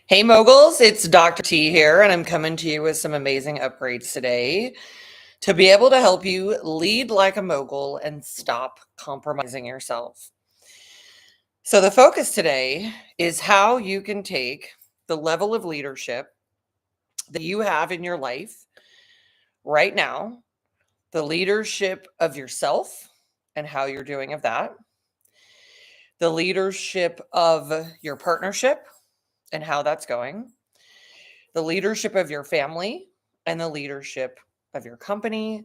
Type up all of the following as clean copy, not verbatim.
Hey moguls, it's Dr. T here, and I'm coming to you with some amazing upgrades today to be able to help you lead like a mogul and stop compromising yourself. So, the focus today is how you can take the level of leadership that you have in your life right now, the leadership of yourself and how you're doing of that, the leadership of your partnership and how that's going, the leadership of your family and the leadership of your company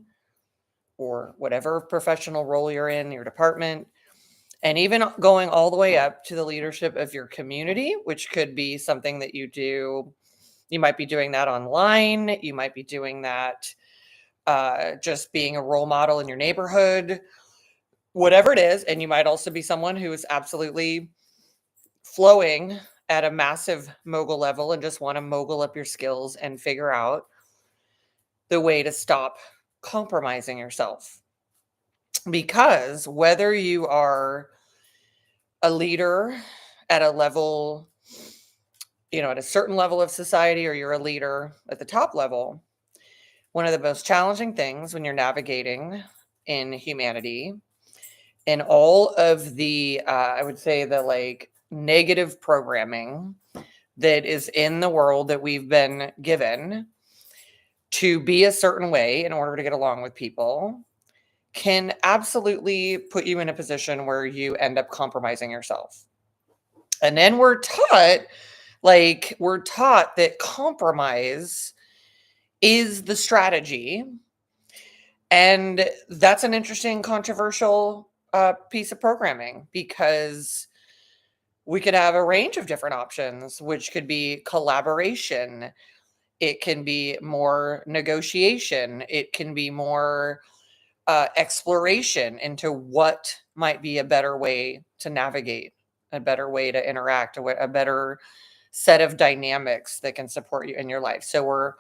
or whatever professional role you're in, your department, and even going all the way up to the leadership of your community, which could be something that you do. You might be doing that online. You might be doing that just being a role model in your neighborhood, whatever it is. And you might also be someone who is absolutely flowing at a massive mogul level and just want to mogul up your skills and figure out the way to stop compromising yourself. Because whether you are a leader at a level, at a certain level of society, or you're a leader at the top level, one of the most challenging things when you're navigating in humanity and all of the, I would say, the negative programming that is in the world that we've been given to be a certain way in order to get along with people can absolutely put you in a position where you end up compromising yourself. And then we're taught that compromise is the strategy. And that's an interesting, controversial piece of programming because we could have a range of different options, which could be collaboration. It can be more negotiation. It can be more exploration into what might be a better way to navigate, a better way to interact, a better set of dynamics that can support you in your life. So we're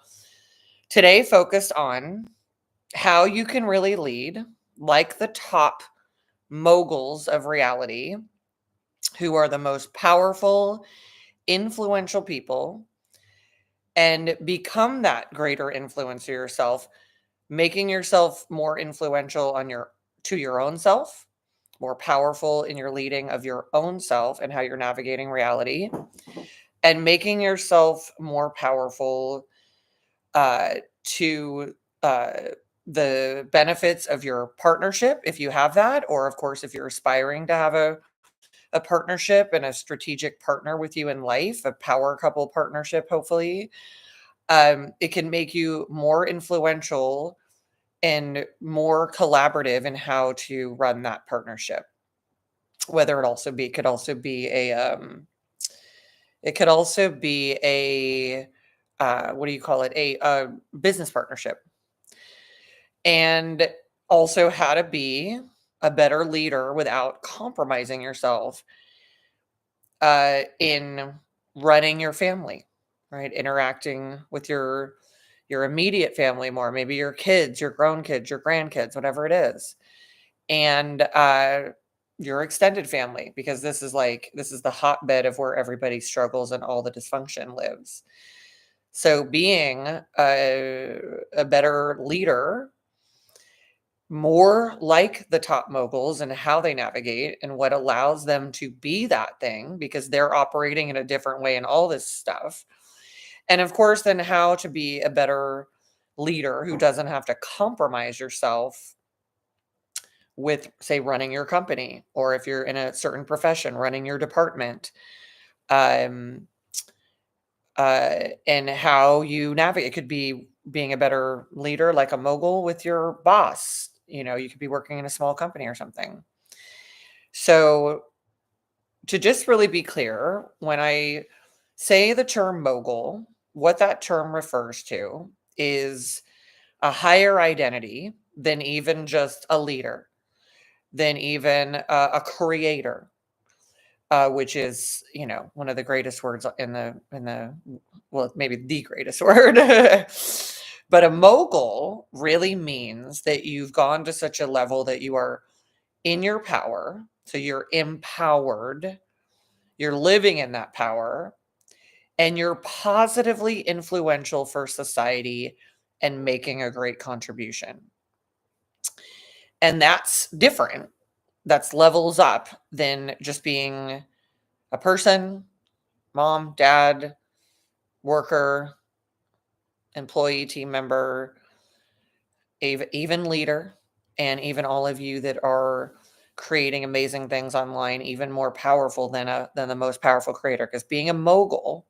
today focused on how you can really lead like the top moguls of reality, who are the most powerful, influential people, and become that greater influencer yourself, making yourself more influential to your own self, more powerful in your leading of your own self and how you're navigating reality, and making yourself more powerful to the benefits of your partnership, if you have that, or of course, if you're aspiring to have a partnership and a strategic partner with you in life, a power couple partnership, hopefully, it can make you more influential and more collaborative in how to run that partnership. Whether could also be a what do you call it? A business partnership. And also how to be a better leader without compromising yourself in running your family, right? Interacting with your immediate family more, maybe your kids, your grown kids, your grandkids, whatever it is. And your extended family, because this is the hotbed of where everybody struggles and all the dysfunction lives. So being a better leader, more like the top moguls and how they navigate and what allows them to be that thing, because they're operating in a different way and all this stuff. And of course, then how to be a better leader who doesn't have to compromise yourself with, say, running your company, or if you're in a certain profession, running your department, um, and how you navigate. It could be being a better leader, like a mogul with your boss. You could be working in a small company or something. So, to just really be clear, when I say the term mogul, what that term refers to is a higher identity than even just a leader, than even a creator, which is, one of the greatest words well, maybe the greatest word. But a mogul really means that you've gone to such a level that you are in your power. So you're empowered, you're living in that power, and you're positively influential for society and making a great contribution. And that's different. That's levels up than just being a person, mom, dad, worker, employee, team member, even leader, and even all of you that are creating amazing things online, even more powerful than the most powerful creator. Because being a mogul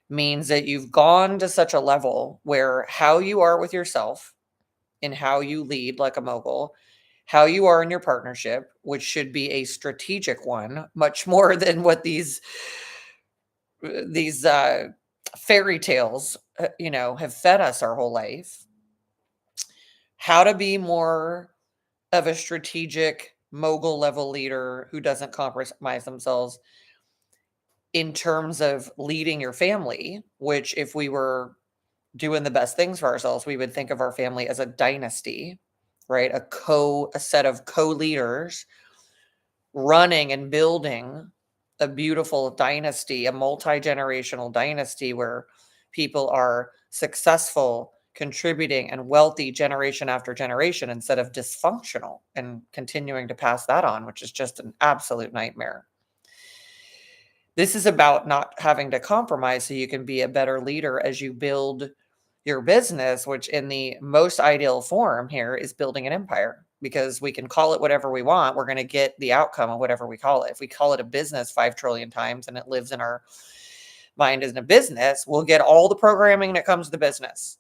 means that you've gone to such a level where how you are with yourself and how you lead like a mogul, how you are in your partnership, which should be a strategic one, much more than what these fairy tales, have fed us our whole life. How to be more of a strategic mogul level leader who doesn't compromise themselves in terms of leading your family, which if we were doing the best things for ourselves, we would think of our family as a dynasty, right? A set of co-leaders running and building a beautiful dynasty, a multi-generational dynasty where people are successful, contributing, and wealthy generation after generation instead of dysfunctional and continuing to pass that on, which is just an absolute nightmare. This is about not having to compromise so you can be a better leader as you build your business, which in the most ideal form here is building an empire, because we can call it whatever we want. We're going to get the outcome of whatever we call it. If we call it a business 5 trillion times and it lives in our mind as a business, we'll get all the programming that comes to the business,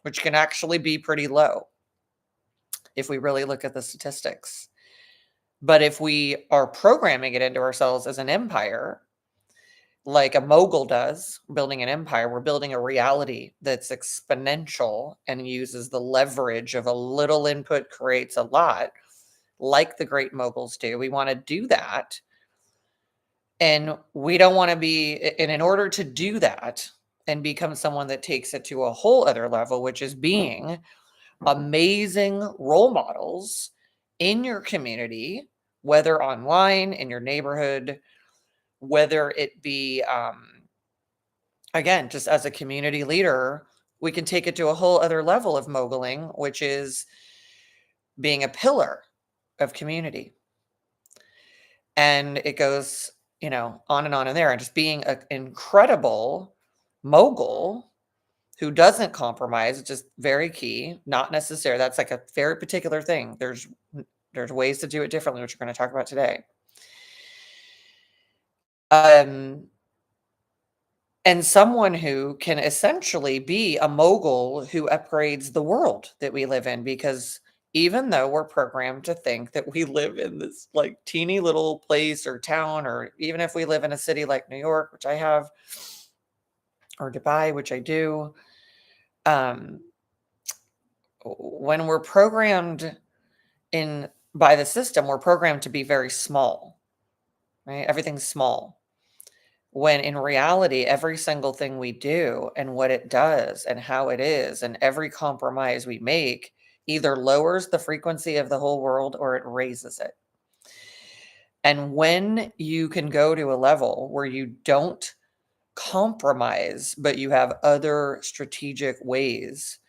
which can actually be pretty low if we really look at the statistics. But if we are programming it into ourselves as an empire, like a mogul does, building an empire, we're building a reality that's exponential and uses the leverage of a little input creates a lot, like the great moguls do. We want to do that. And we don't want to be, and in order to do that and become someone that takes it to a whole other level, which is being amazing role models in your community, whether online, in your neighborhood, whether it be, again, just as a community leader, we can take it to a whole other level of moguling, which is being a pillar of community. And it goes, on and on and there, and just being an incredible mogul who doesn't compromise, which is very key, not necessary. That's like a very particular thing. There's ways to do it differently, which we're going to talk about today. And someone who can essentially be a mogul who upgrades the world that we live in, because even though we're programmed to think that we live in this like teeny little place or town, or even if we live in a city like New York, which I have, or Dubai, which I do, when we're programmed in by the system, we're programmed to be very small, right? Everything's small. When in reality, every single thing we do and what it does and how it is, and every compromise we make either lowers the frequency of the whole world or it raises it. And when you can go to a level where you don't compromise, but you have other strategic ways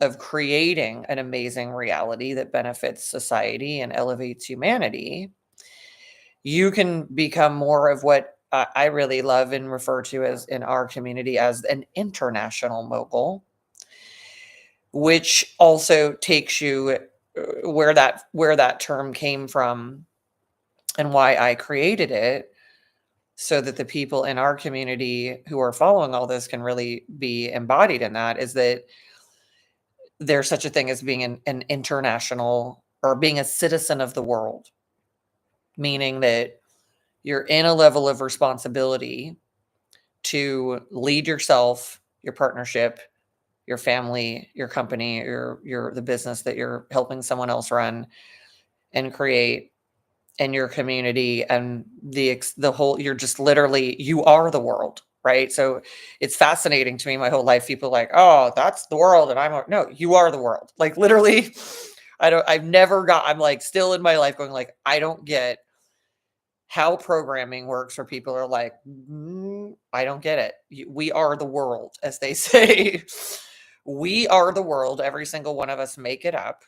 of creating an amazing reality that benefits society and elevates humanity, you can become more of what I really love and refer to as in our community as an international mogul, which also takes you where that term came from and why I created it, so that the people in our community who are following all this can really be embodied in that, is that there's such a thing as being an international, or being a citizen of the world, meaning that you're in a level of responsibility to lead yourself, your partnership, your family, your company, the business that you're helping someone else run and create, in your community, and the whole, you're just literally, you are the world, right? So it's fascinating to me my whole life. People are like, oh, that's the world. And no, you are the world. Like literally, I'm like still in my life going like, I don't get how programming works, where people are like, I don't get it. We are the world, as they say. We are the world. Every single one of us make it up.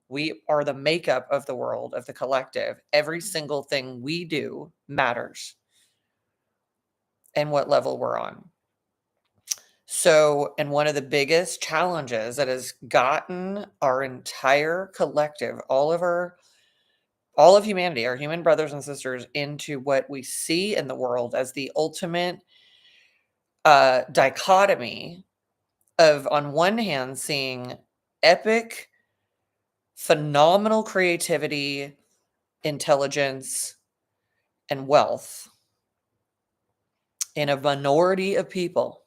We are the makeup of the world, of the collective. Every single thing we do matters and what level we're on. So, and one of the biggest challenges that has gotten our entire collective, all of humanity, our human brothers and sisters, into what we see in the world as the ultimate dichotomy of, on one hand, seeing epic, phenomenal creativity, intelligence, and wealth in a minority of people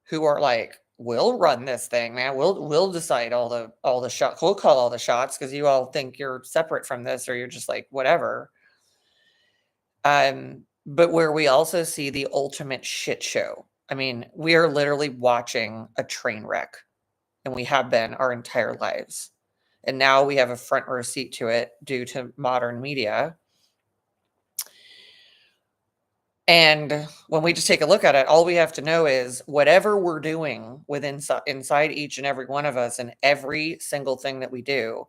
who are like, we'll run this thing, man. We'll decide all the shots. We'll call all the shots because you all think you're separate from this, or you're just like whatever. But where we also see the ultimate shit show. I mean, we are literally watching a train wreck, and we have been our entire lives. And now we have a front row seat to it due to modern media. And when we just take a look at it, all we have to know is whatever we're doing inside each and every one of us, and every single thing that we do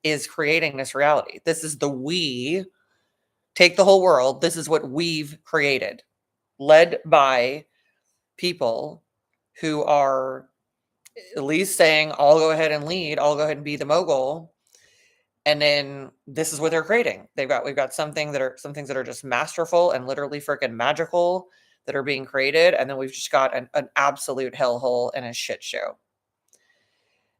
is creating this reality. This is the we. Take the whole world. This is what we've created, led by people who are at least saying, I'll go ahead and lead. I'll go ahead and be the mogul. And then this is what they're creating. We've got some things that are just masterful and literally freaking magical that are being created. And then we've just got an absolute hellhole and a shit show.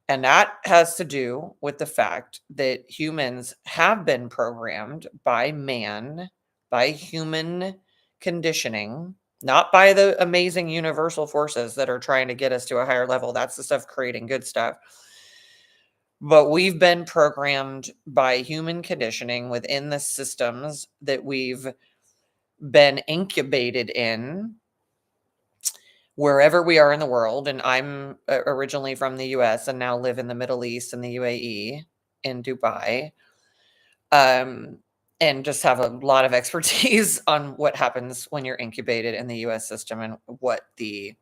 And that has to do with the fact that humans have been programmed by man, by human conditioning, not by the amazing universal forces that are trying to get us to a higher level. That's the stuff creating good stuff. But we've been programmed by human conditioning within the systems that we've been incubated in, wherever we are in the world. And I'm originally from the US and now live in the Middle East, in the UAE, in Dubai, and just have a lot of expertise on what happens when you're incubated in the US system and what the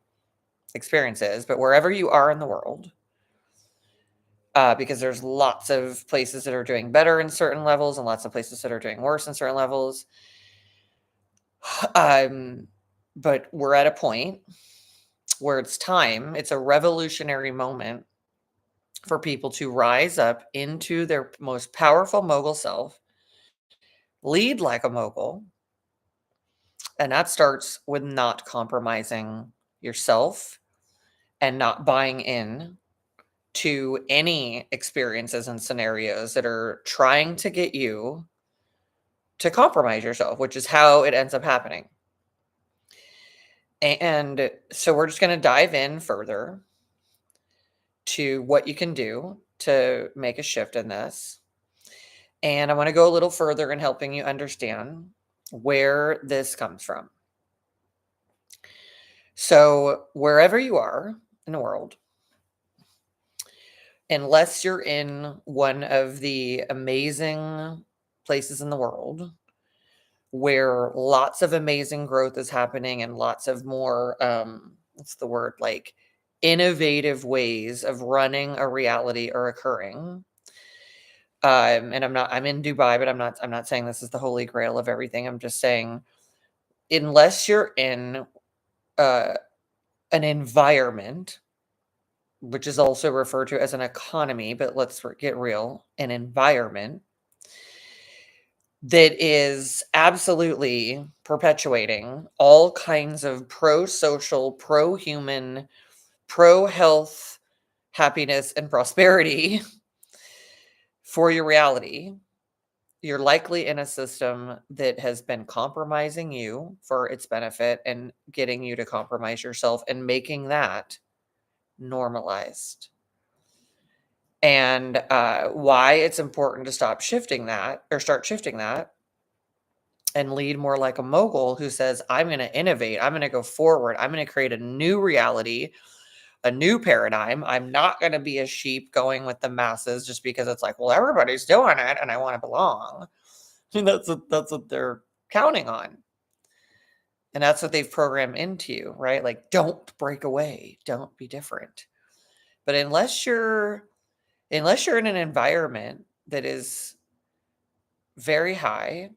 experience is. But wherever you are in the world, because there's lots of places that are doing better in certain levels and lots of places that are doing worse in certain levels. But we're at a point where it's a revolutionary moment for people to rise up into their most powerful mogul self, lead like a mogul. And that starts with not compromising yourself and not buying in to any experiences and scenarios that are trying to get you to compromise yourself, which is how it ends up happening. And so we're just going to dive in further to what you can do to make a shift in this. And I want to go a little further in helping you understand where this comes from. So wherever you are in the world, unless you're in one of the amazing places in the world where lots of amazing growth is happening and lots of more, what's the word, like innovative ways of running a reality are occurring. And I'm in Dubai, but I'm not saying this is the holy grail of everything. I'm just saying, unless you're in an environment, which is also referred to as an economy, but let's get real, an environment that is absolutely perpetuating all kinds of pro-social, pro-human, pro-health, happiness, and prosperity for your reality, you're likely in a system that has been compromising you for its benefit and getting you to compromise yourself and making that normalized. And why it's important to start shifting that and lead more like a mogul who says, I'm going to innovate. I'm going to go forward. I'm going to create a new reality, a new paradigm. I'm not going to be a sheep going with the masses just because it's like, well, everybody's doing it and I want to belong. And that's what they're counting on. And that's what they've programmed into you, right? Like, don't break away, don't be different. But unless you're in an environment that is very high,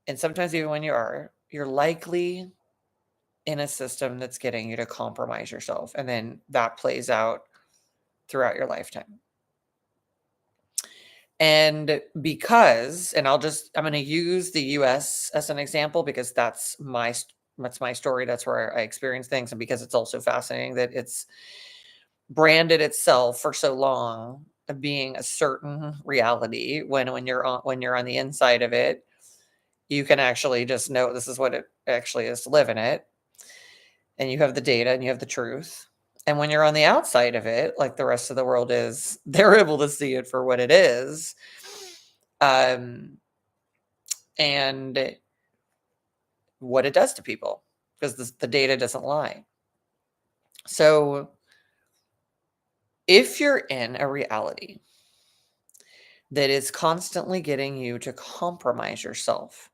and sometimes even when you are, you're likely in a system that's getting you to compromise yourself. And then that plays out throughout your lifetime. And I'm going to use the US as an example because that's my story. That's where I experience things. And because it's also fascinating that it's branded itself for so long of being a certain reality when you're on the inside of it, you can actually just know this is what it actually is to live in it. And you have the data and you have the truth. And when you're on the outside of it, like the rest of the world is, they're able to see it for what it is. And what it does to people, because the data doesn't lie. So if you're in a reality that is constantly getting you to compromise yourself,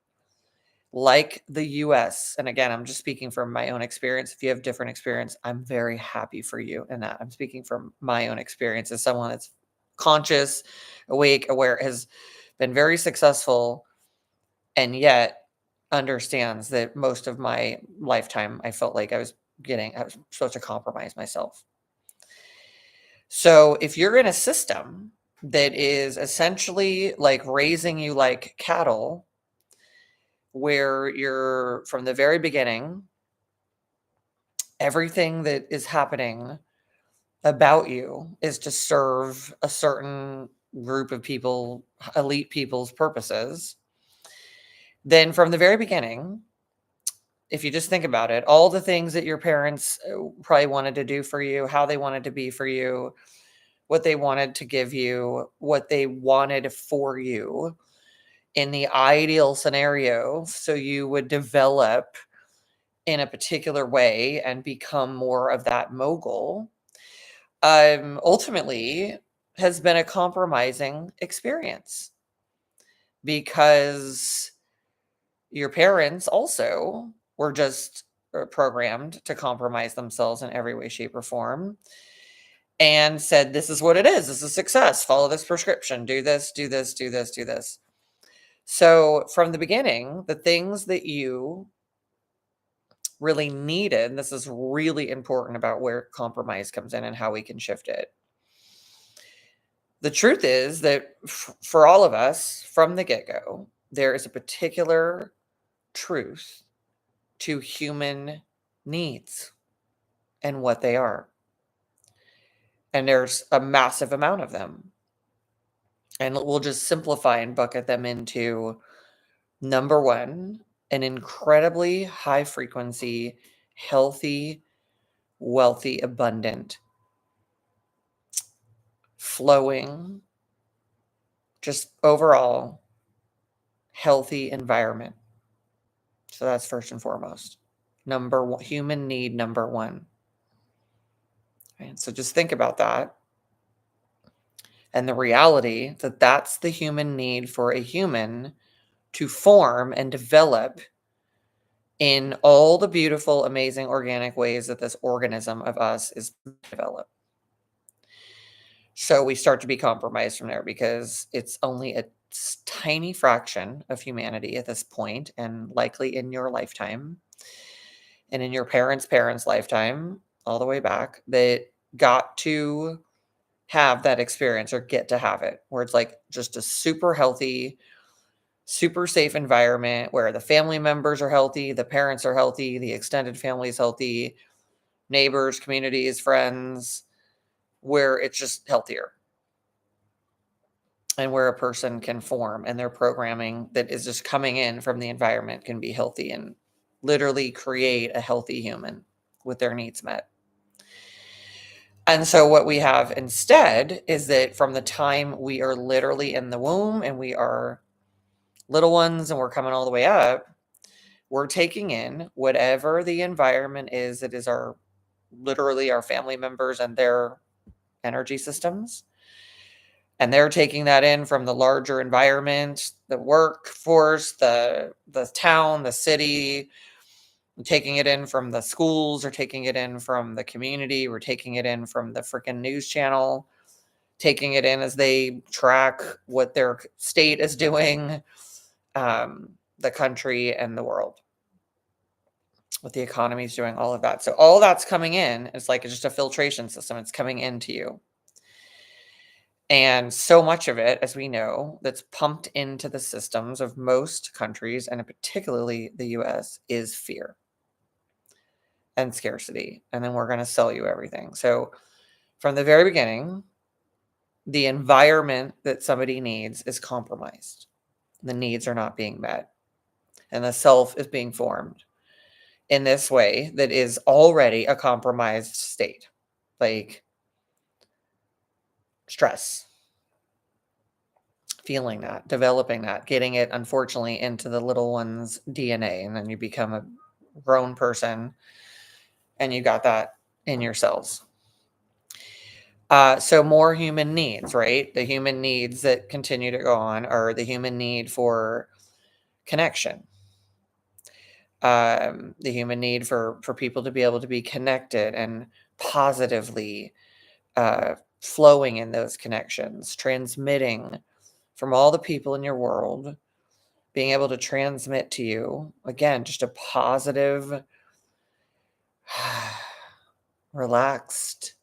like the US, and again, I'm just speaking from my own experience. If you have different experience, I'm very happy for you in that. I'm speaking from my own experience as someone that's conscious, awake, aware, has been very successful, and yet understands that most of my lifetime I felt like I was supposed to compromise myself. So if you're in a system that is essentially like raising you like cattle, where you're from the very beginning, everything that is happening about you is to serve a certain group of people, elite people's purposes, then from the very beginning, if you just think about it, all the things that your parents probably wanted to do for you, how they wanted to be for you, what they wanted to give you, what they wanted for you in the ideal scenario, so you would develop in a particular way and become more of that mogul, ultimately has been a compromising experience, because your parents also were just programmed to compromise themselves in every way, shape, or form, and said, this is what it is. This is success. Follow this prescription. Do this, do this, do this, do this. So from the beginning, the things that you really needed, this is really important about where compromise comes in and how we can shift it. The truth is that for all of us from the get-go, there is a particular truth to human needs and what they are. And there's a massive amount of them. And we'll just simplify and bucket them into number one, an incredibly high frequency, healthy, wealthy, abundant, flowing, just overall healthy environment. So that's first and foremost. Number one, human need number one. Right? So just think about that. And the reality that that's the human need for a human to form and develop in all the beautiful, amazing, organic ways that this organism of us is developed. So we start to be compromised from there, because it's only a tiny fraction of humanity at this point, and likely in your lifetime and in your parents' lifetime, all the way back, that got to have that experience or get to have it, where it's like just a super healthy, super safe environment where the family members are healthy, the parents are healthy, the extended family is healthy, neighbors, communities, friends, where it's just healthier, and where a person can form and their programming that is just coming in from the environment can be healthy and literally create a healthy human with their needs met. And so what we have instead is that from the time we are literally in the womb and we are little ones and we're coming all the way up, we're taking in whatever the environment is that is literally our family members and their energy systems. And they're taking that in from the larger environment, the workforce, the town, the city, taking it in from the schools, or taking it in from the community, we're taking it in from the freaking news channel, taking it in as they track what their state is doing, the country and the world, what the economy is doing, all of that. So all that's coming in. It's like just a filtration system. It's coming into you. And so much of it, as we know, that's pumped into the systems of most countries, and particularly the US, is fear and scarcity. And then we're going to sell you everything. So from the very beginning, the environment that somebody needs is compromised. The needs are not being met. And the self is being formed in this way that is already a compromised state, like stress, feeling that, developing that, getting it, unfortunately, into the little one's DNA. And then you become a grown person and you got that in your cells. So more human needs, right? The human needs that continue to go on are the human need for connection, the human need for people to be able to be connected and positively flowing in those connections, transmitting from all the people in your world, being able to transmit to you, again, just a positive, relaxed,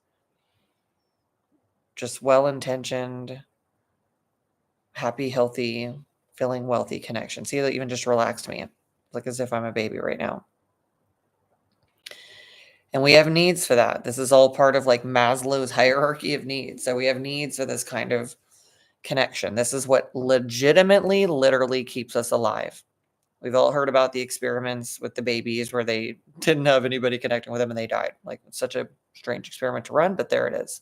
just well-intentioned, happy, healthy, feeling wealthy connection. See, that even just relaxed me, like as if I'm a baby right now. And we have needs for that. This is all part of like Maslow's hierarchy of needs. So we have needs for this kind of connection. This is what legitimately, literally keeps us alive. We've all heard about the experiments with the babies where they didn't have anybody connecting with them and they died. Like, it's such a strange experiment to run, but there it is.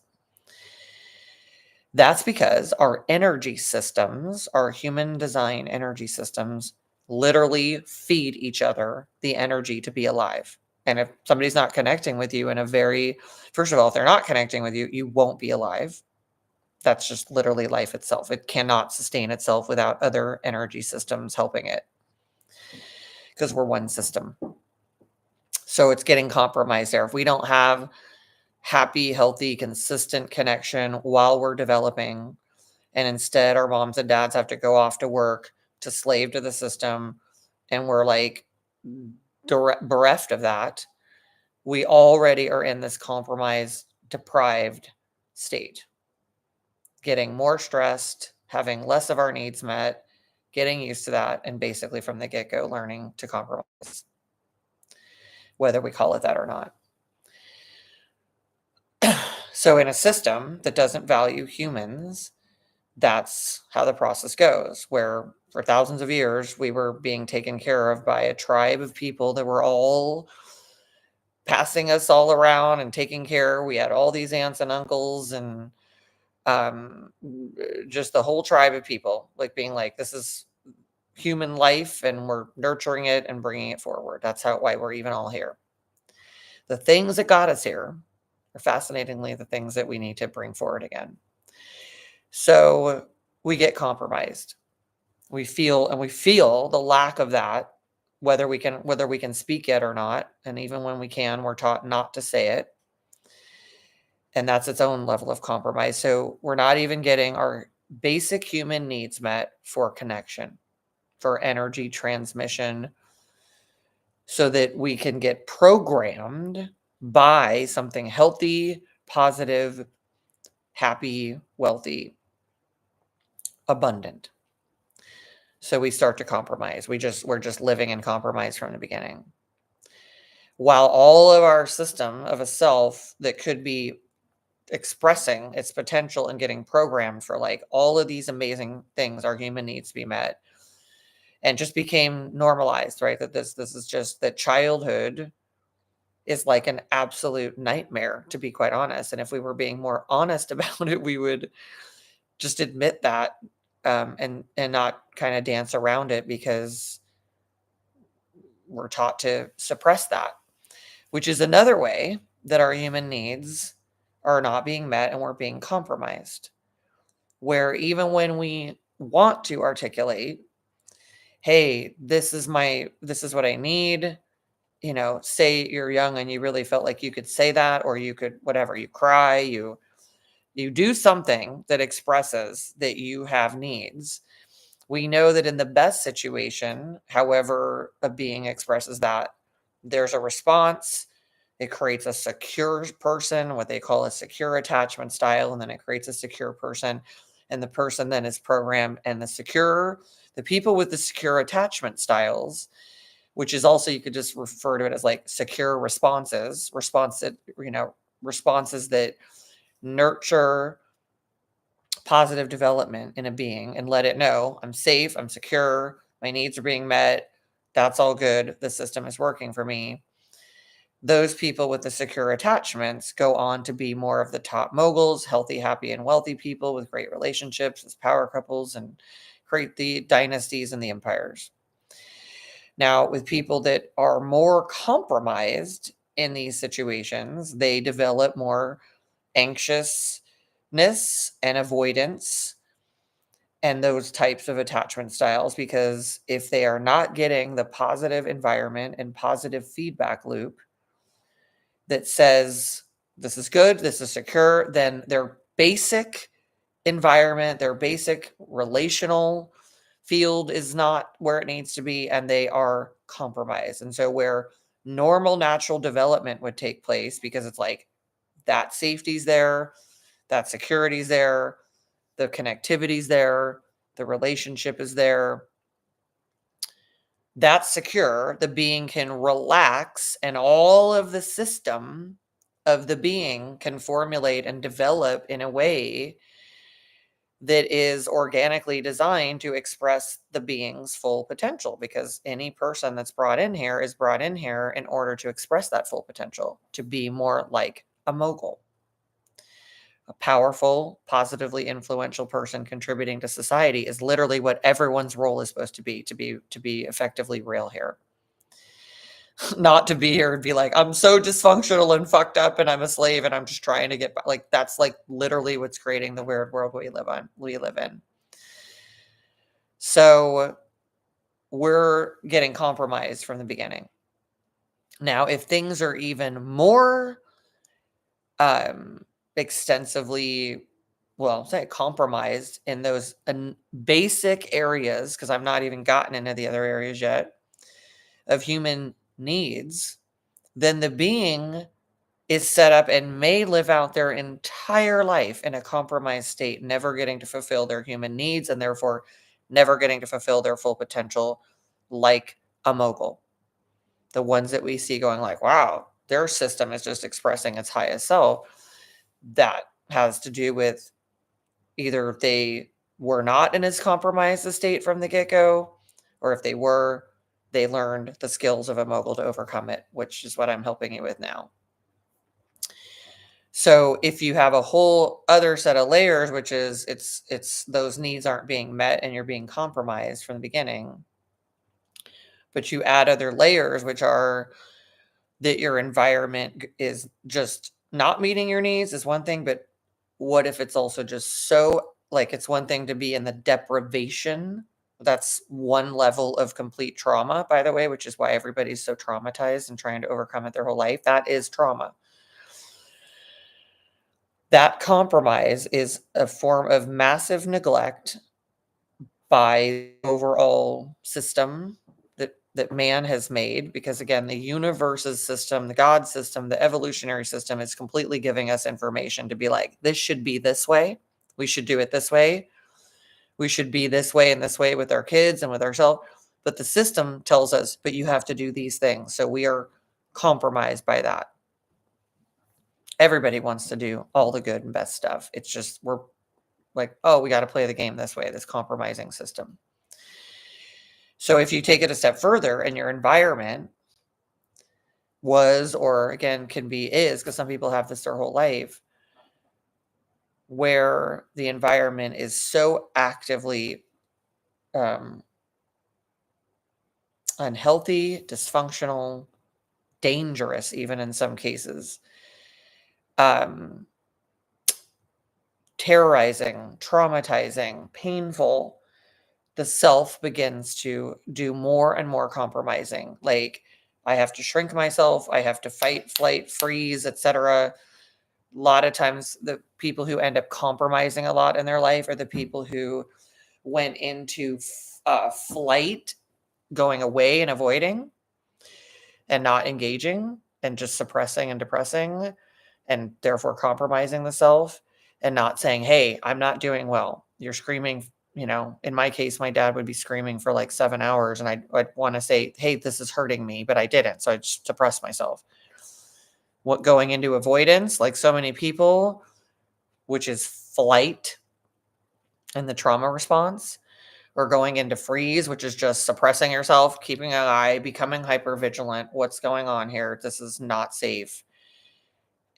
That's because our energy systems, our human design energy systems, literally feed each other the energy to be alive. And if somebody's not connecting with you in a very, first of all, if they're not connecting with you, you won't be alive. That's just literally life itself. It cannot sustain itself without other energy systems helping it, because we're one system. So it's getting compromised there. If we don't have happy, healthy, consistent connection while we're developing, and instead our moms and dads have to go off to work to slave to the system, and we're like bereft of that, we already are in this compromised, deprived state, getting more stressed, having less of our needs met, getting used to that, and basically from the get-go learning to compromise, whether we call it that or not. So in a system that doesn't value humans, that's how the process goes, where for thousands of years we were being taken care of by a tribe of people that were all passing us all around and taking care. We had all these aunts and uncles and just the whole tribe of people, like being like, this is human life and we're nurturing it and bringing it forward. That's why we're even all here. The things that got us here are fascinatingly the things that we need to bring forward again. So we get compromised. We feel the lack of that, whether we can speak it or not. And even when we can, we're taught not to say it. And that's its own level of compromise. So we're not even getting our basic human needs met for connection, for energy transmission, so that we can get programmed by something healthy, positive, happy, wealthy, abundant. So we start to compromise. We're just living in compromise from the beginning. While all of our system of a self that could be expressing its potential and getting programmed for like all of these amazing things our human needs to be met, and just became normalized, right? That this is just that childhood is like an absolute nightmare, to be quite honest. And if we were being more honest about it, we would just admit that, and not kind of dance around it, because we're taught to suppress that, which is another way that our human needs are not being met and we're being compromised. where even when we want to articulate, hey, this is what I need, say you're young and you really felt like you could say that, or you could, whatever, you cry, you do something that expresses that you have needs. We know that in the best situation, however a being expresses that, there's a response. It creates a secure person, what they call a secure attachment style, and then it creates a secure person. And the person then is programmed, and the people with the secure attachment styles, which is also, you could just refer to it as like secure responses that nurture positive development in a being and let it know I'm safe, I'm secure, my needs are being met, that's all good, the system is working for me. Those people with the secure attachments go on to be more of the top moguls, healthy, happy, and wealthy people with great relationships as power couples, and create the dynasties and the empires. Now, with people that are more compromised in these situations, they develop more anxiousness and avoidance and those types of attachment styles, because if they are not getting the positive environment and positive feedback loop that says this is good, this is secure, then their basic environment, their basic relational field is not where it needs to be, and they are compromised. And so where normal natural development would take place, because it's like that safety's there, that security's there, the connectivity's there, the relationship is there, that's secure, the being can relax, and all of the system of the being can formulate and develop in a way that is organically designed to express the being's full potential, because any person that's brought in here is brought in here in order to express that full potential, to be more like a mogul, a powerful, positively influential person contributing to society is literally what everyone's role is supposed to be effectively real here. Not to be here and be like, I'm so dysfunctional and fucked up and I'm a slave and I'm just trying to get by. Like, that's like literally what's creating the weird world we live in. So we're getting compromised from the beginning. Now, if things are even more extensively, say compromised in those basic areas, because I've not even gotten into the other areas yet of human needs, then the being is set up and may live out their entire life in a compromised state, never getting to fulfill their human needs and therefore never getting to fulfill their full potential, like a mogul. The ones that we see going like, wow, their system is just expressing its highest self. That has to do with either they were not in as compromised a state from the get-go, or if they were, they learned the skills of a mogul to overcome it, which is what I'm helping you with now. So if you have a whole other set of layers, which is it's those needs aren't being met and you're being compromised from the beginning, but you add other layers, which are that your environment is just not meeting your needs is one thing, but what if it's also just so, like, it's one thing to be in the deprivation. That's one level of complete trauma, by the way, which is why everybody's so traumatized and trying to overcome it their whole life. That is trauma. That compromise is a form of massive neglect by the overall system that man has made, because again, the universe's system, the God system, the evolutionary system is completely giving us information to be like, this should be this way. We should do it this way. We should be this way and this way with our kids and with ourselves. But the system tells us, but you have to do these things. So we are compromised by that. Everybody wants to do all the good and best stuff. It's just, we're like, oh, we got to play the game this way, this compromising system. So if you take it a step further and your environment was, or again, is, because some people have this their whole life, where the environment is so actively unhealthy, dysfunctional, dangerous, even in some cases, terrorizing, traumatizing, painful, the self begins to do more and more compromising. Like, I have to shrink myself, I have to fight, flight, freeze, etc. A lot of times, the people who end up compromising a lot in their life are the people who went into flight, going away and avoiding, and not engaging, and just suppressing and depressing, and therefore compromising the self, and not saying, hey, I'm not doing well. You're screaming. In my case, my dad would be screaming for like 7 hours, and I'd want to say, hey, this is hurting me, but I didn't. So I just suppressed myself. What going into avoidance, like so many people, which is flight and the trauma response, or going into freeze, which is just suppressing yourself, keeping an eye, becoming hyper vigilant. What's going on here? This is not safe.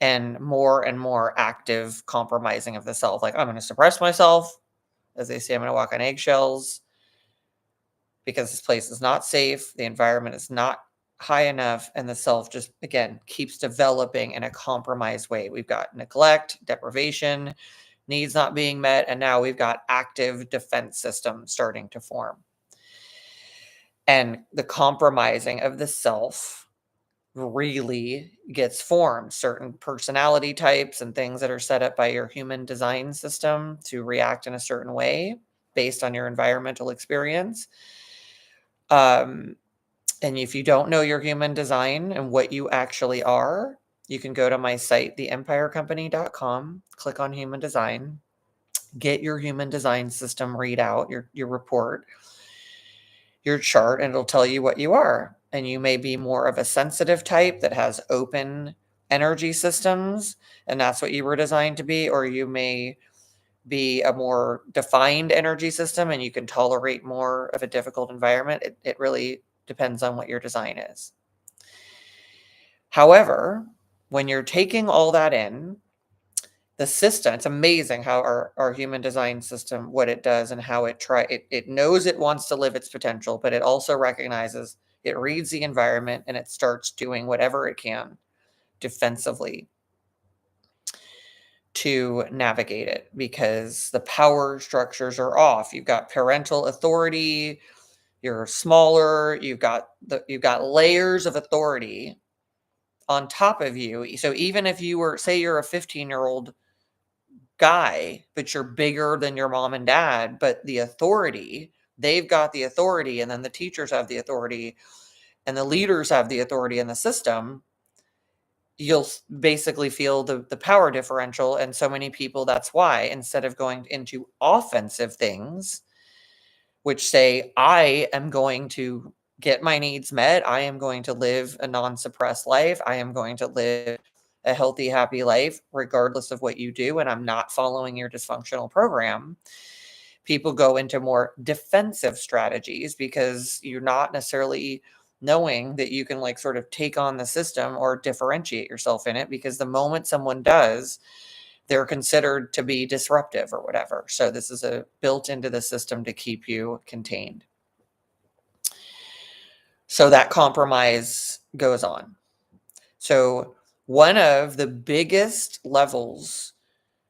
And more active compromising of the self. Like, I'm going to suppress myself. As they say, I'm going to walk on eggshells because this place is not safe. The environment is not high enough. And the self just, again, keeps developing in a compromised way. We've got neglect, deprivation, needs not being met. And now we've got active defense systems starting to form. And the compromising of the self really gets formed. Certain personality types and things that are set up by your human design system to react in a certain way based on your environmental experience. And if you don't know your human design and what you actually are, you can go to my site, theempirecompany.com, click on human design, get your human design system readout, your report, your chart, and it'll tell you what you are. And you may be more of a sensitive type that has open energy systems, and that's what you were designed to be, or you may be a more defined energy system and you can tolerate more of a difficult environment. It really depends on what your design is. However, when you're taking all that in, the system, it's amazing how our human design system, what it does and how it knows it wants to live its potential, but it also recognizes, it reads the environment and it starts doing whatever it can defensively to navigate it, because the power structures are off. You've got parental authority, you're smaller, you've got layers of authority on top of you. So even if you were, say you're a 15-year-old guy, but you're bigger than your mom and dad, but the authority, they've got the authority, and then the teachers have the authority, and the leaders have the authority in the system, you'll basically feel the power differential. And so many people, that's why instead of going into offensive things, which say, I am going to get my needs met, I am going to live a non-suppressed life, I am going to live a healthy, happy life, regardless of what you do, and I'm not following your dysfunctional program, people go into more defensive strategies because you're not necessarily knowing that you can like sort of take on the system or differentiate yourself in it, because the moment someone does, they're considered to be disruptive or whatever. So this is built into the system to keep you contained. So that compromise goes on. So one of the biggest levels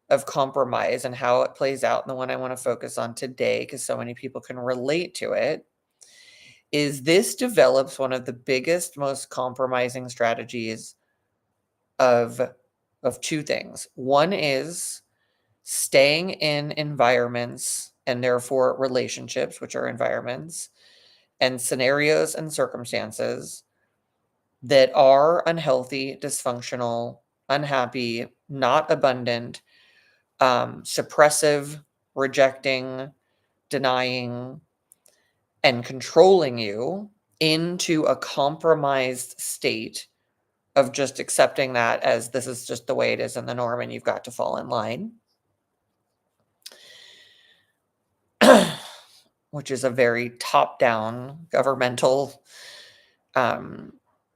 of compromise and how it plays out, and the one I want to focus on today, because so many people can relate to it, is this develops one of the biggest, most compromising strategies of two things. One is staying in environments and therefore relationships, which are environments, and scenarios and circumstances that are unhealthy, dysfunctional, unhappy, not abundant, suppressive, rejecting, denying, and controlling you into a compromised state of just accepting that as this is just the way it is in the norm and you've got to fall in line. Which is a very top-down governmental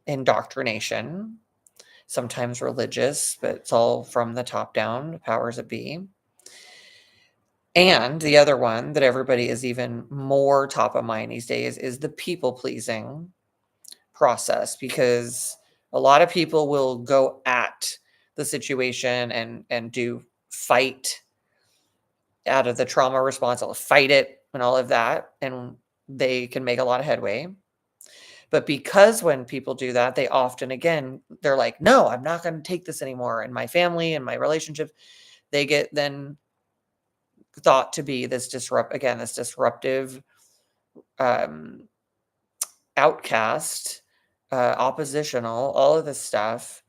indoctrination, sometimes religious, but it's all from the top down, powers that be. And the other one that everybody is even more top of mind these days is the people-pleasing process, because a lot of people will go at the situation and do fight out of the trauma response. They'll fight it and all of that, and they can make a lot of headway. But because when people do that, they often, again, they're like, no, I'm not going to take this anymore. And my family and my relationship, they get then thought to be this disruptive um, outcast, oppositional, all of this stuff.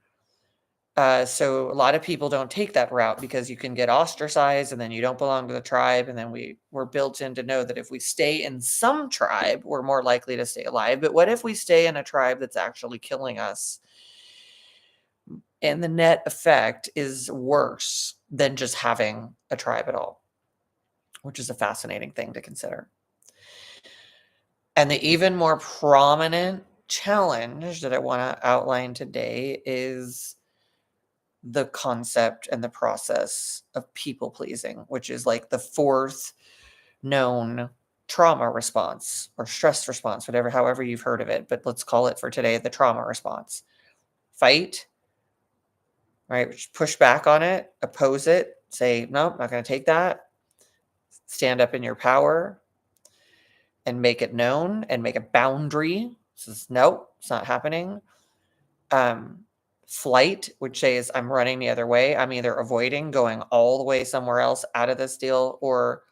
So a lot of people don't take that route because you can get ostracized and then you don't belong to the tribe. And then we're built in to know that if we stay in some tribe, we're more likely to stay alive. But what if we stay in a tribe that's actually killing us? And the net effect is worse than just having a tribe at all, which is a fascinating thing to consider. And the even more prominent challenge that I want to outline today is the concept and the process of people pleasing, which is like the fourth known trauma response or stress response, however you've heard of it. But let's call it for today the trauma response. Fight, right? Push back on it, oppose it, say, no, not going to take that. Stand up in your power and make it known and make a boundary. Says, no, it's not happening. Flight, which says I'm running the other way. I'm either avoiding going all the way somewhere else out of this deal or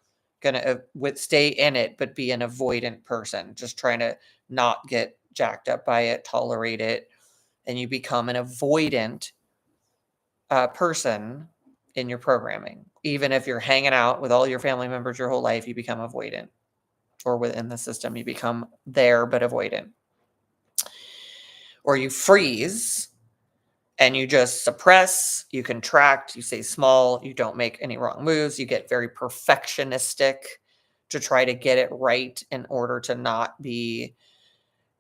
going to stay in it, but be an avoidant person, just trying to not get jacked up by it, tolerate it. And you become an avoidant person in your programming. Even if you're hanging out with all your family members your whole life, you become avoidant. Or within the system, you become there but avoidant. Or you freeze and you just suppress, you contract, you stay small, you don't make any wrong moves, you get very perfectionistic to try to get it right in order to not be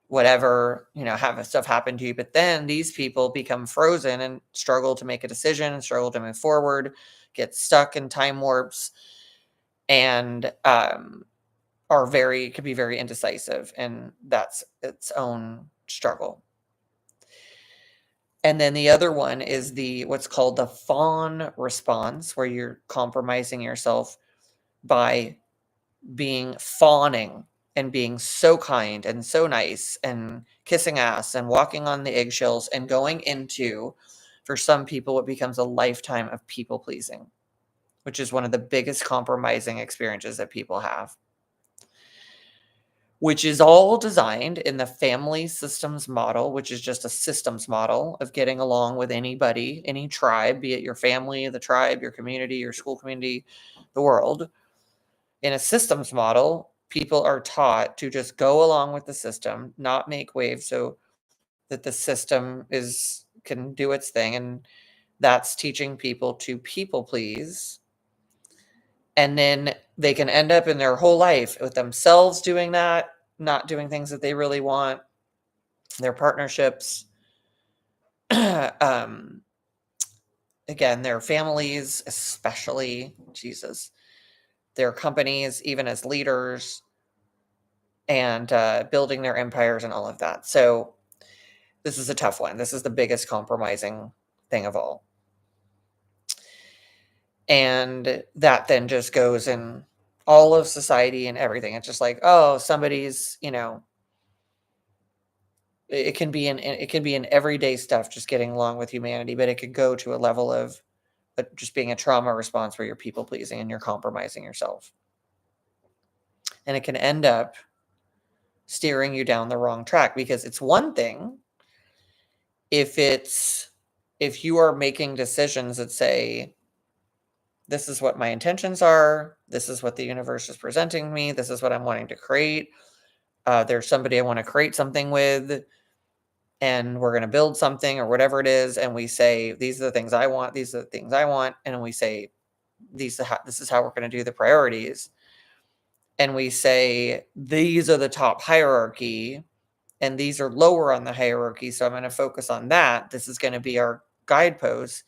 whatever, have stuff happen to you. But then these people become frozen and struggle to make a decision and struggle to move forward, get stuck in time warps, and could be very indecisive. And that's its own struggle. And then the other one is what's called the fawn response, where you're compromising yourself by being fawning and being so kind and so nice and kissing ass and walking on the eggshells and going into, for some people, it becomes a lifetime of people pleasing, which is one of the biggest compromising experiences that people have, which is all designed in the family systems model, which is just a systems model of getting along with anybody, any tribe, be it your family, the tribe, your community, your school community, the world. In a systems model, people are taught to just go along with the system, not make waves so that the system can do its thing. And that's teaching people to people please. And then they can end up in their whole life with themselves doing that, not doing things that they really want, their partnerships, again, their families, especially, Jesus, their companies, even as leaders, and building their empires and all of that. So this is a tough one. This is the biggest compromising thing of all. And that then just goes in all of society and everything. It's just like, oh, somebody's, it can be in everyday stuff, just getting along with humanity, but it could go to a level of just being a trauma response where you're people pleasing and you're compromising yourself. And it can end up steering you down the wrong track, because it's one thing if you are making decisions that say, this is what my intentions are, this is what the universe is presenting me, this is what I'm wanting to create, there's somebody I want to create something with, and we're going to build something or whatever it is, and we say, these are the things I want, these are the things I want, and we say, this is how we're going to do the priorities, and we say, these are the top hierarchy, and these are lower on the hierarchy, so I'm going to focus on that, this is going to be our guidepost,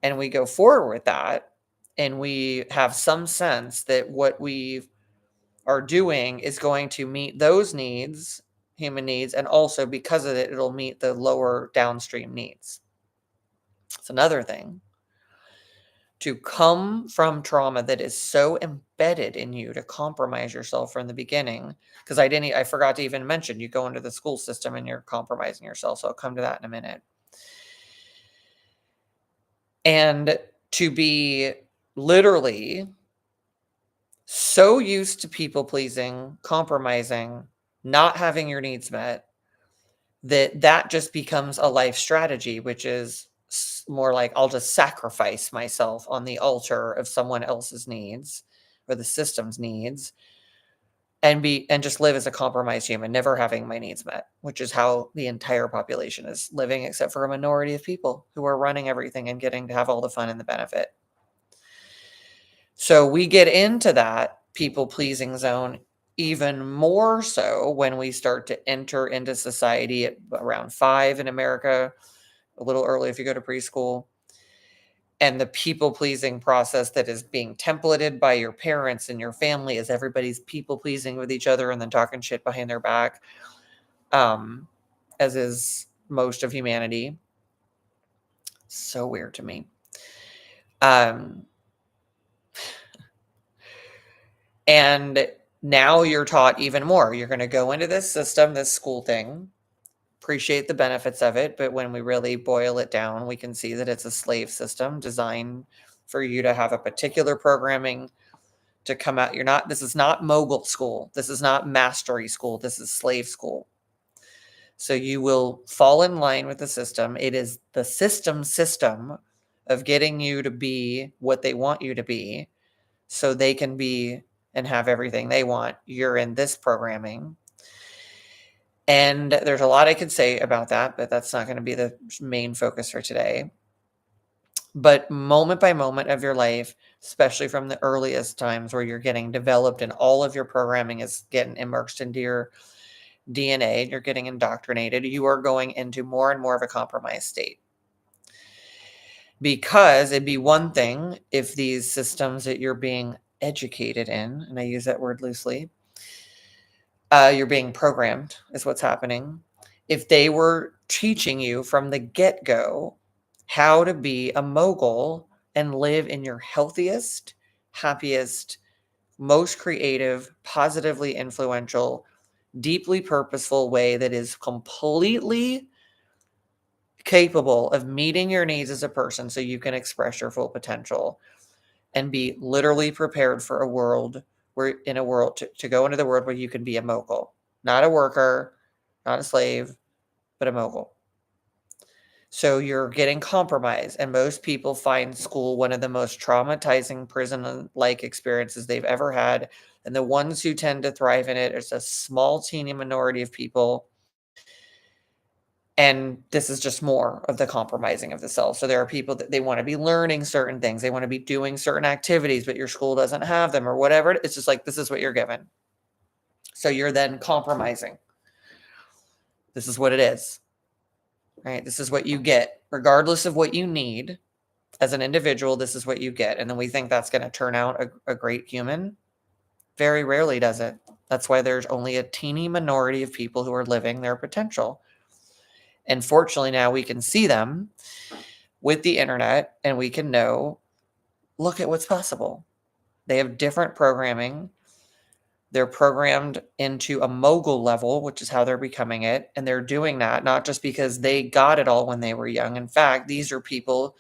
and we go forward with that, and we have some sense that what we are doing is going to meet those needs, human needs, and also because of it, it'll meet the lower downstream needs. It's another thing to come from trauma that is so embedded in you to compromise yourself from the beginning. Because I forgot to even mention, you go into the school system and you're compromising yourself. So I'll come to that in a minute. And to be literally so used to people pleasing, compromising, not having your needs met, that just becomes a life strategy, which is more like, I'll just sacrifice myself on the altar of someone else's needs or the system's needs, and just live as a compromised human, never having my needs met, which is how the entire population is living, except for a minority of people who are running everything and getting to have all the fun and the benefit. So we get into that people pleasing zone even more so when we start to enter into society at around 5 in America, a little early if you go to preschool. And the people pleasing process that is being templated by your parents and your family is everybody's people pleasing with each other and then talking shit behind their back, as is most of humanity. So weird to me. And now you're taught even more. You're going to go into this system, this school thing, appreciate the benefits of it. But when we really boil it down, we can see that it's a slave system designed for you to have a particular programming to come out. This is not mogul school. This is not mastery school. This is slave school. So you will fall in line with the system. It is the system of getting you to be what they want you to be so they can be and have everything they want. You're in this programming. And there's a lot I could say about that, but that's not going to be the main focus for today. But moment by moment of your life, especially from the earliest times where you're getting developed and all of your programming is getting immersed into your DNA, you're getting indoctrinated, you are going into more and more of a compromised state. Because it'd be one thing if these systems that you're being educated in, and I use that word loosely, you're being programmed is what's happening. If they were teaching you from the get-go how to be a mogul and live in your healthiest, happiest, most creative, positively influential, deeply purposeful way that is completely capable of meeting your needs as a person so you can express your full potential and be literally prepared for a world to go into the world where you can be a mogul, not a worker, not a slave, but a mogul. So you're getting compromised, and most people find school one of the most traumatizing prison-like experiences they've ever had. And the ones who tend to thrive in it is a small, teeny minority of people. And this is just more of the compromising of the self. So there are people that they want to be learning certain things. They want to be doing certain activities, but your school doesn't have them or whatever. It's just like, this is what you're given. So you're then compromising. This is what it is, right? This is what you get, regardless of what you need as an individual. This is what you get. And then we think that's going to turn out a great human. Very rarely does it. That's why there's only a teeny minority of people who are living their potential. And fortunately, now we can see them with the internet and we can know, look at what's possible. They have different programming. They're programmed into a mogul level, which is how they're becoming it. And they're doing that not just because they got it all when they were young. In fact, these are people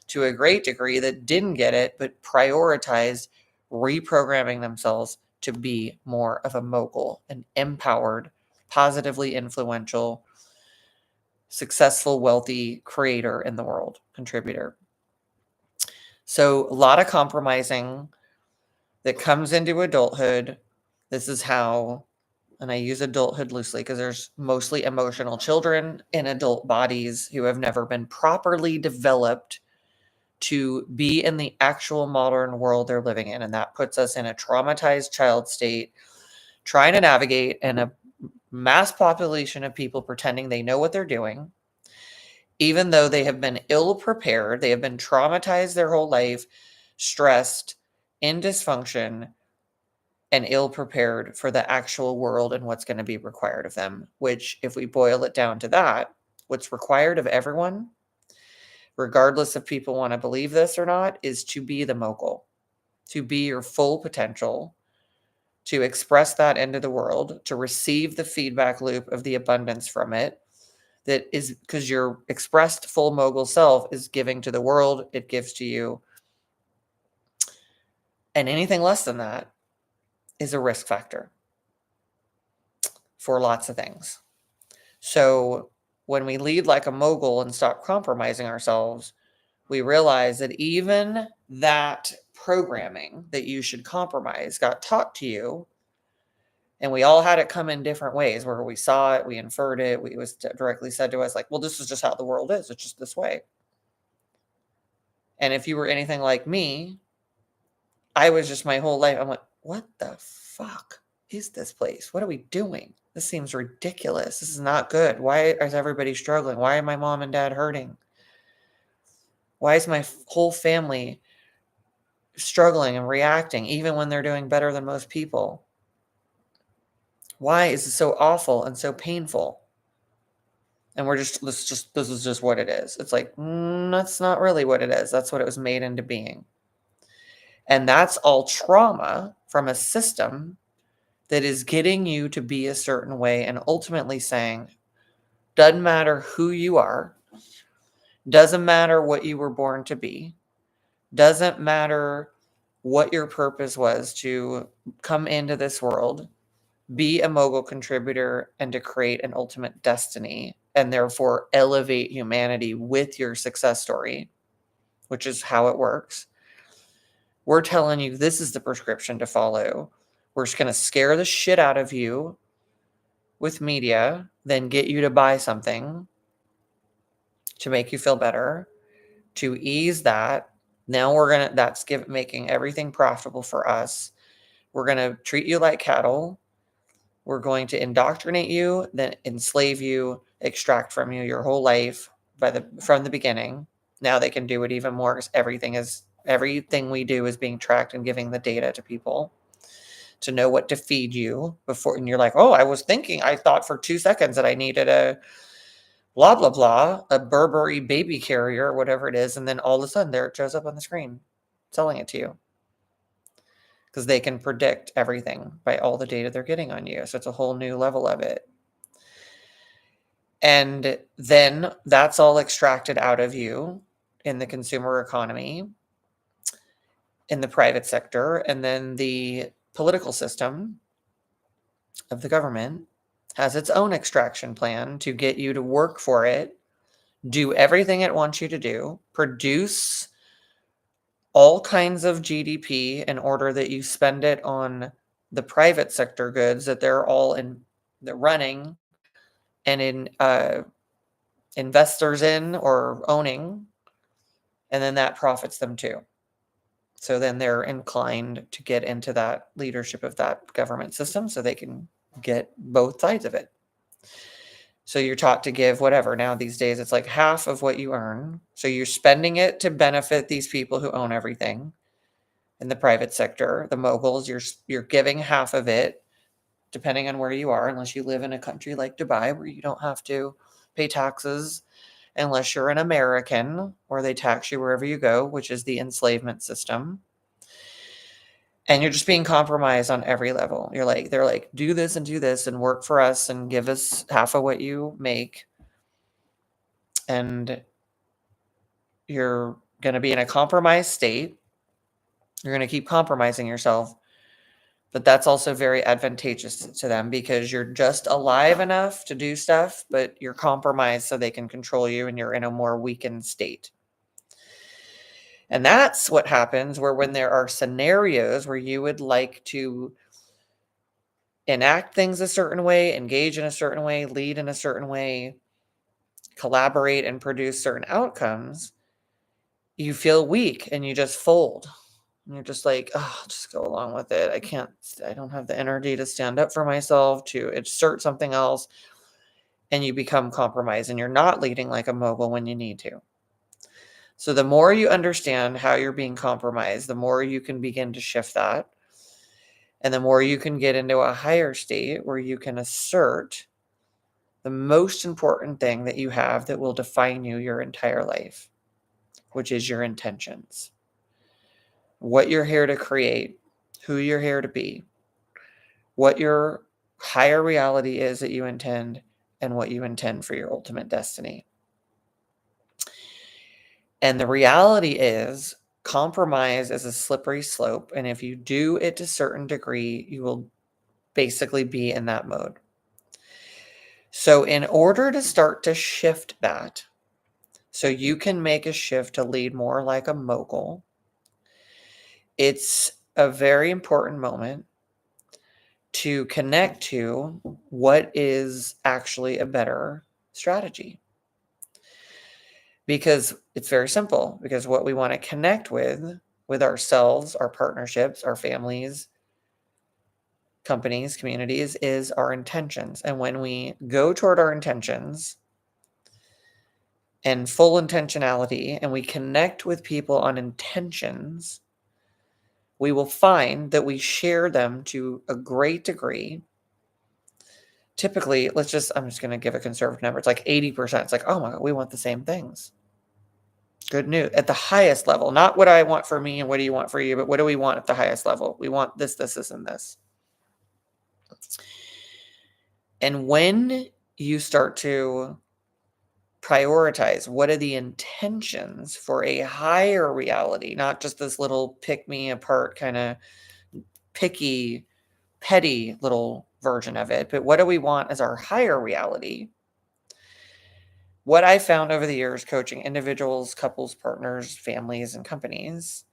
to a great degree that didn't get it, but prioritized reprogramming themselves to be more of a mogul, an empowered, positively influential, successful, wealthy creator in the world, contributor. So a lot of compromising that comes into adulthood. This is how, and I use adulthood loosely because there's mostly emotional children in adult bodies who have never been properly developed to be in the actual modern world they're living in. And that puts us in a traumatized child state, trying to navigate in a mass population of people pretending they know what they're doing, even though they have been ill prepared. They have been traumatized their whole life, stressed, in dysfunction, and ill prepared for the actual world and what's going to be required of them. Which, if we boil it down to that, what's required of everyone regardless if people want to believe this or not, is to be the mogul, to be your full potential, to express that into the world, to receive the feedback loop of the abundance from it. That is because your expressed full mogul self is giving to the world, it gives to you. And anything less than that is a risk factor for lots of things. So when we lead like a mogul and stop compromising ourselves, we realize that even that programming that you should compromise got taught to you. And we all had it come in different ways where we saw it, we inferred it, it was directly said to us like, well, this is just how the world is. It's just this way. And if you were anything like me, I was just my whole life, I'm like, what the fuck is this place? What are we doing? This seems ridiculous. This is not good. Why is everybody struggling? Why are my mom and dad hurting? Why is my whole family struggling and reacting even when they're doing better than most people? Why is it so awful and so painful? And this is just what it is. It's like, that's not really what it is. That's what it was made into being. And that's all trauma from a system that is getting you to be a certain way and ultimately saying, doesn't matter who you are, doesn't matter what you were born to be, doesn't matter what your purpose was to come into this world, be a mogul contributor, and to create an ultimate destiny, and therefore elevate humanity with your success story, which is how it works. We're telling you this is the prescription to follow. We're just going to scare the shit out of you with media, then get you to buy something to make you feel better, to ease that. Now that's making everything profitable for us. We're going to treat you like cattle. We're going to indoctrinate you, then enslave you, extract from you your whole life from the beginning. Now they can do it even more because everything we do is being tracked and giving the data to people to know what to feed you before. And you're like, oh, I thought for 2 seconds that I needed a blah, blah, blah, a Burberry baby carrier or whatever it is. And then all of a sudden there it shows up on the screen selling it to you because they can predict everything by all the data they're getting on you. So it's a whole new level of it. And then that's all extracted out of you in the consumer economy, in the private sector, and then the political system of the government has its own extraction plan to get you to work for it, do everything it wants you to do, produce all kinds of GDP in order that you spend it on the private sector goods that they're running and in investors in or owning, and then that profits them too. So then they're inclined to get into that leadership of that government system so they can get both sides of it. So you're taught to give whatever. Now these days it's like half of what you earn. So you're spending it to benefit these people who own everything in the private sector, the moguls. You're giving half of it, depending on where you are, unless you live in a country like Dubai where you don't have to pay taxes unless you're an American, or they tax you wherever you go, which is the enslavement system. And you're just being compromised on every level. They're like, do this and work for us and give us half of what you make. And you're going to be in a compromised state. You're going to keep compromising yourself. But that's also very advantageous to them because you're just alive enough to do stuff, but you're compromised so they can control you and you're in a more weakened state. And that's what happens when there are scenarios where you would like to enact things a certain way, engage in a certain way, lead in a certain way, collaborate and produce certain outcomes, you feel weak and you just fold. And you're just like, oh, I'll just go along with it. I don't have the energy to stand up for myself, to assert something else. And you become compromised and you're not leading like a mogul when you need to. So the more you understand how you're being compromised, the more you can begin to shift that. And the more you can get into a higher state where you can assert the most important thing that you have that will define you your entire life. which is your intentions. What you're here to create, who you're here to be, what your higher reality is that you intend, and what you intend for your ultimate destiny. And the reality is, compromise is a slippery slope. And if you do it to a certain degree, you will basically be in that mode. So in order to start to shift that, so you can make a shift to lead more like a mogul, it's a very important moment to connect to what is actually a better strategy. Because it's very simple, because what we want to connect with ourselves, our partnerships, our families, companies, communities, is our intentions. And when we go toward our intentions and full intentionality, and we connect with people on intentions, we will find that we share them to a great degree. Typically, I'm just going to give a conservative number. It's like 80%. It's like, oh my God, we want the same things. Good news at the highest level, not what I want for me and what do you want for you, but what do we want at the highest level? We want this, and this. And when you start to prioritize what are the intentions for a higher reality, not just this little pick me apart kind of picky, petty little version of it, but what do we want as our higher reality? What I found over the years coaching individuals, couples, partners, families, and companies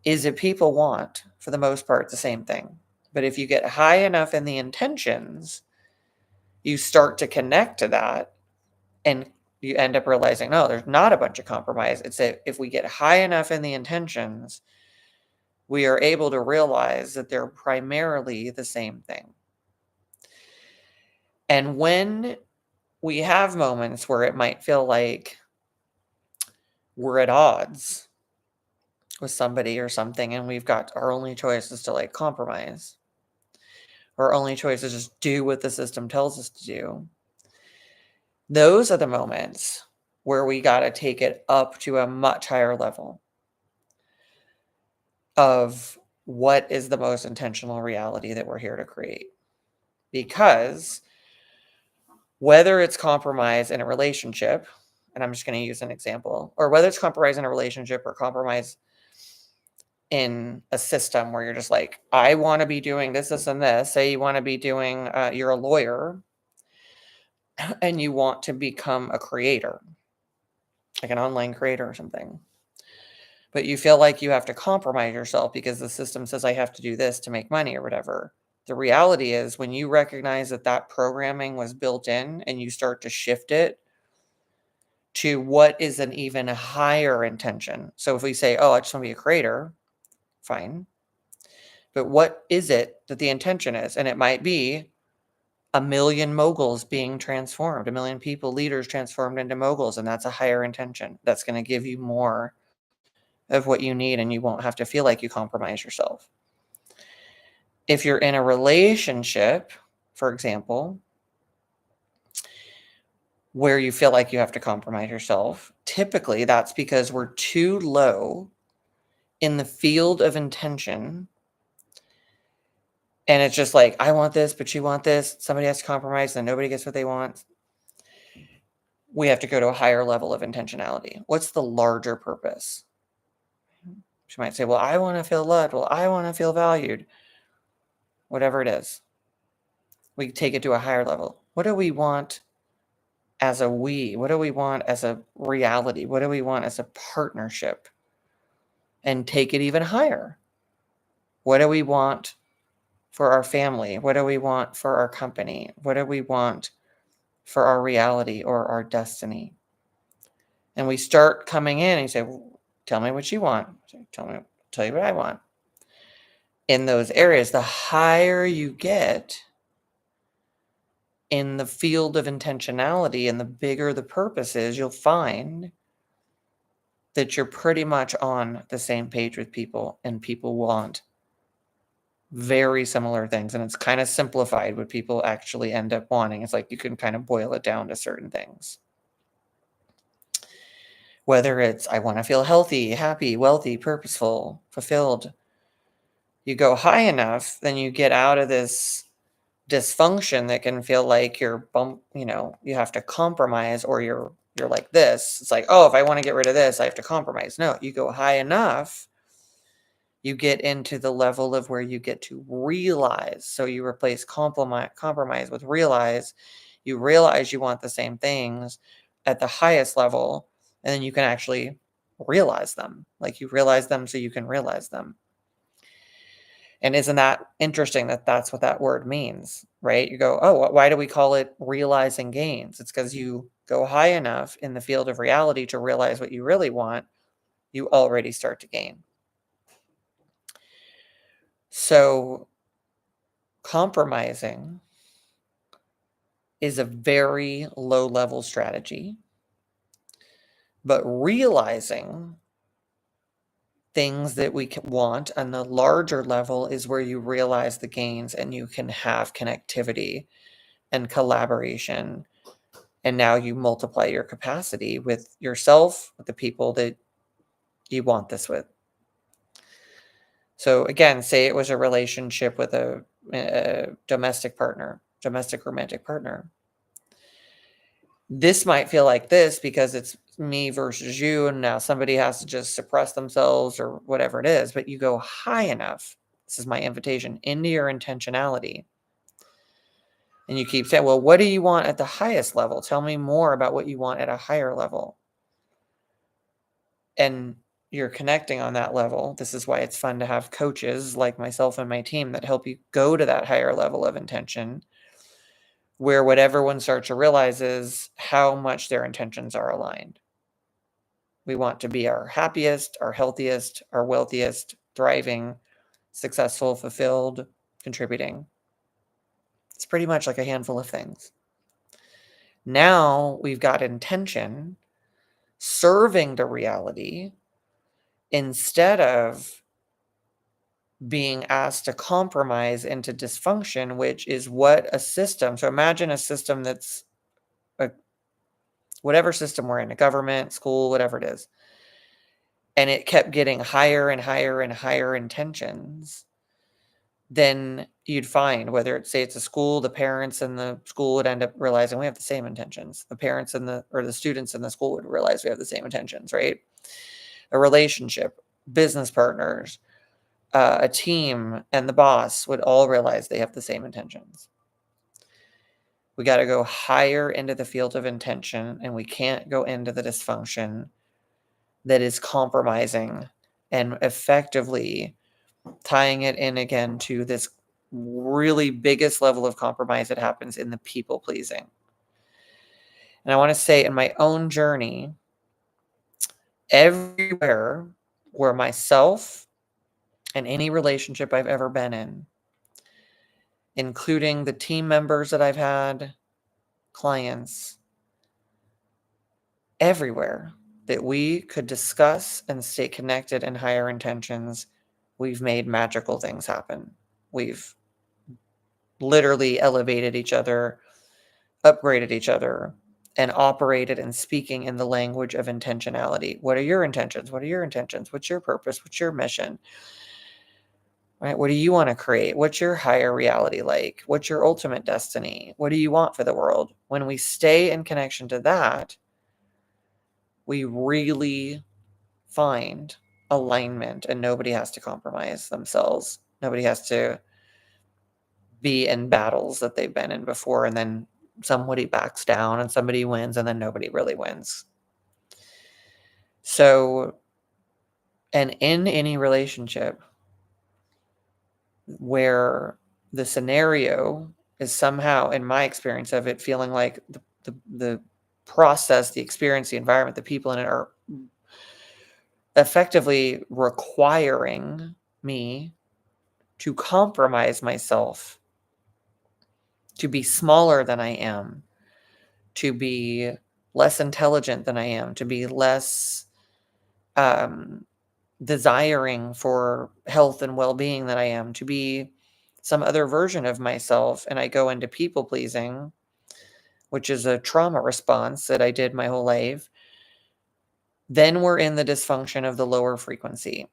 is that people want, for the most part, the same thing. But if you get high enough in the intentions, you start to connect to that, and you end up realizing, no, there's not a bunch of compromise. It's that if we get high enough in the intentions, we are able to realize that they're primarily the same thing. And when we have moments where it might feel like we're at odds with somebody or something, and we've got our only choice is to like compromise, our only choice is just do what the system tells us to do. Those are the moments where we got to take it up to a much higher level of what is the most intentional reality that we're here to create. Because whether it's compromise in a relationship, and I'm just going to use an example, or whether it's compromise in a relationship or compromise in a system where you're just like, I want to be doing this, and this. Say you want to be doing, you're a lawyer and you want to become a creator, like an online creator or something. But you feel like you have to compromise yourself because the system says I have to do this to make money or whatever. The reality is when you recognize that that programming was built in and you start to shift it to what is an even higher intention. So if we say, oh, I just want to be a creator, fine. But what is it that the intention is? And it might be 1 million moguls being transformed, 1 million people, leaders transformed into moguls. And that's a higher intention. That's going to give you more of what you need, and you won't have to feel like you compromise yourself. If you're in a relationship, for example, where you feel like you have to compromise yourself, typically that's because we're too low in the field of intention. And it's just like, I want this, but you want this. Somebody has to compromise, and nobody gets what they want. We have to go to a higher level of intentionality. What's the larger purpose? She might say, well, I want to feel loved. Well, I want to feel valued. Whatever it is, we take it to a higher level. What do we want as a we? What do we want as a reality? What do we want as a partnership? And take it even higher. What do we want for our family? What do we want for our company? What do we want for our reality or our destiny? And we start coming in and you say, well, tell me what you want. Tell you what I want. In those areas, the higher you get in the field of intentionality and the bigger the purpose is, you'll find that you're pretty much on the same page with people, and people want very similar things. And it's kind of simplified what people actually end up wanting. It's like you can kind of boil it down to certain things. Whether it's, I want to feel healthy, happy, wealthy, purposeful, fulfilled. You go high enough, then you get out of this dysfunction that can feel like you have to compromise, or you're like this. It's like, oh, if I want to get rid of this, I have to compromise. No, you go high enough, you get into the level of where you get to realize. So you replace compromise with realize. You realize you want the same things at the highest level, and then you can actually realize them. Like, you realize them so you can realize them. And isn't that interesting that that's what that word means, right? You go, oh, why do we call it realizing gains? It's because you go high enough in the field of reality to realize what you really want, you already start to gain. So compromising is a very low level strategy, but realizing things that we want on the larger level is where you realize the gains, and you can have connectivity and collaboration. And now you multiply your capacity with yourself, with the people that you want this with. So again, say it was a relationship with a domestic romantic partner. This might feel like this because it's me versus you, and now somebody has to just suppress themselves or whatever it is, but you go high enough. This is my invitation into your intentionality. And you keep saying, well, what do you want at the highest level? Tell me more about what you want at a higher level. And you're connecting on that level. This is why it's fun to have coaches like myself and my team that help you go to that higher level of intention, where what everyone starts to realize is how much their intentions are aligned. We want to be our happiest, our healthiest, our wealthiest, thriving, successful, fulfilled, contributing. It's pretty much like a handful of things. Now we've got intention serving the reality instead of being asked to compromise into dysfunction, which is what a system. So imagine a system that's whatever system we're in, a government, school, whatever it is. And it kept getting higher and higher and higher intentions. Then you'd find, whether it's, say it's a school, the parents in the school would end up realizing we have the same intentions. The parents or the students in the school would realize we have the same intentions, right? A relationship, business partners, a team, and the boss would all realize they have the same intentions. We got to go higher into the field of intention, and we can't go into the dysfunction that is compromising and effectively tying it in again to this really biggest level of compromise that happens in the people pleasing. And I want to say, in my own journey, everywhere where myself and any relationship I've ever been in, including the team members that I've had, clients, everywhere that we could discuss and stay connected in higher intentions, we've made magical things happen. We've literally elevated each other, upgraded each other, and operated and speaking in the language of intentionality. What are your intentions? What are your intentions? What's your purpose? What's your mission? Right? What do you want to create? What's your higher reality like? What's your ultimate destiny? What do you want for the world? When we stay in connection to that, we really find alignment, and nobody has to compromise themselves. Nobody has to be in battles that they've been in before, and then somebody backs down and somebody wins, and then nobody really wins. So, and in any relationship where the scenario is somehow, in my experience of it, feeling like the process, the experience, the environment, the people in it are effectively requiring me to compromise myself, to be smaller than I am, to be less intelligent than I am, to be less desiring for health and well-being than I am, to be some other version of myself, and I go into people pleasing, which is a trauma response that I did my whole life. Then we're in the dysfunction of the lower frequency.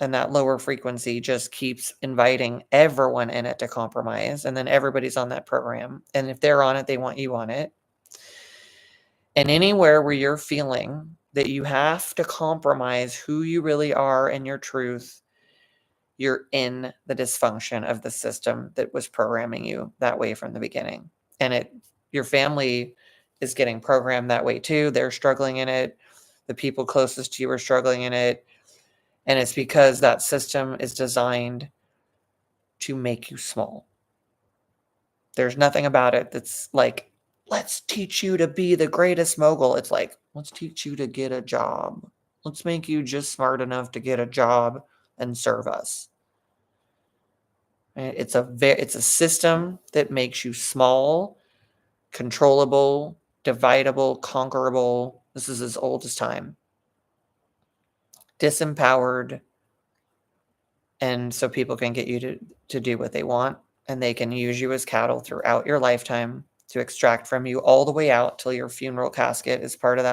And that lower frequency just keeps inviting everyone in it to compromise. And then everybody's on that program. And if they're on it, they want you on it. And anywhere where you're feeling that you have to compromise who you really are and your truth, you're in the dysfunction of the system that was programming you that way from the beginning. And your family is getting programmed that way too. They're struggling in it. The people closest to you are struggling in it. And it's because that system is designed to make you small. There's nothing about it that's like, let's teach you to be the greatest mogul. It's like, let's teach you to get a job. Let's make you just smart enough to get a job and serve us. It's a system that makes you small, controllable, dividable, conquerable. This is as old as time. Disempowered. And so people can get you to do what they want, and they can use you as cattle throughout your lifetime to extract from you all the way out till your funeral casket is part of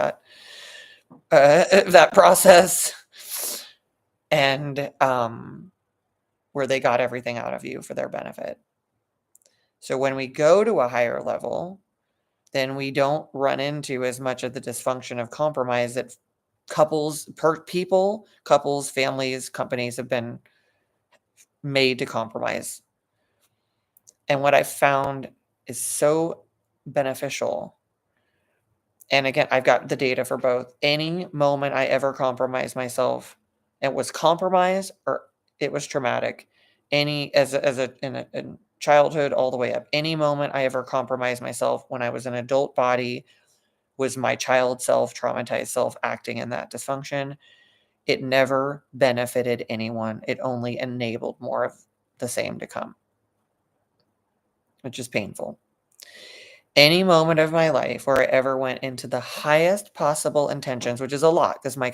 that process. And where they got everything out of you for their benefit. So when we go to a higher level, then we don't run into as much of the dysfunction of compromise that couples, families, companies have been made to compromise. And what I found is so beneficial. And again, I've got the data for both. Any moment I ever compromised myself, it was compromised or it was traumatic. In childhood all the way up. Any moment I ever compromised myself when I was an adult body was my child self, traumatized self acting in that dysfunction. It never benefited anyone. It only enabled more of the same to come, which is painful. Any moment of my life where I ever went into the highest possible intentions, which is a lot because my